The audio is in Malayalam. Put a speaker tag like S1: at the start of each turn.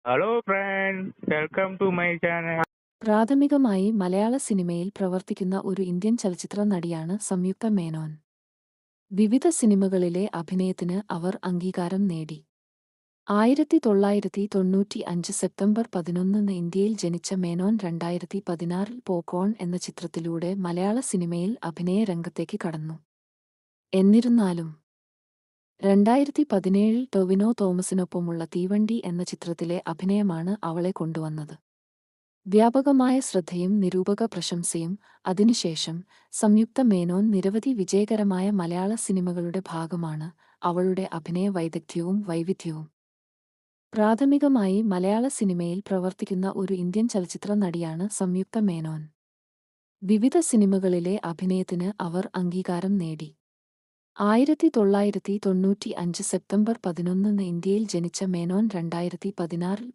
S1: Hello friends, welcome to my channel.
S2: പ്രാഥമികമായി മലയാള സിനിമയിൽ പ്രവർത്തിക്കുന്ന ഒരു ഇന്ത്യൻ ചലച്ചിത്ര നടിയാണ് സംയുക്ത മേനോൻ. വിവിധ സിനിമകളിലെ അഭിനയത്തിന് അവർ അംഗീകാരം നേടി. 1995 സെപ്റ്റംബർ 11 ഇന്ത്യയിൽ ജനിച്ച മേനോൻ 2016 പോക്കോൺ എന്ന ചിത്രത്തിലൂടെ മലയാള സിനിമയിൽ അഭിനയ രംഗത്തേക്ക് കടന്നു. എന്നിരുന്നാലും 2017 ടൊവിനോ തോമസിനൊപ്പമുള്ള തീവണ്ടി എന്ന ചിത്രത്തിലെ അഭിനയമാണ് അവളെ കൊണ്ടുവന്നത്. വ്യാപകമായ ശ്രദ്ധയും നിരൂപക പ്രശംസയും അതിനുശേഷം സംയുക്ത മേനോൻ നിരവധി വിജയകരമായ മലയാള സിനിമകളുടെ ഭാഗമാണ്. അവളുടെ അഭിനയ വൈദഗ്ധ്യവും വൈവിധ്യവും പ്രാഥമികമായി മലയാള സിനിമയിൽ പ്രവർത്തിക്കുന്ന ഒരു ഇന്ത്യൻ ചലച്ചിത്ര നടിയാണ് സംയുക്ത മേനോൻ. വിവിധ സിനിമകളിലെ അഭിനയത്തിന് അവർ അംഗീകാരം നേടി. 1995 സെപ്റ്റംബർ 11 ഇന്ത്യയിൽ ജനിച്ച മേനോൻ 2016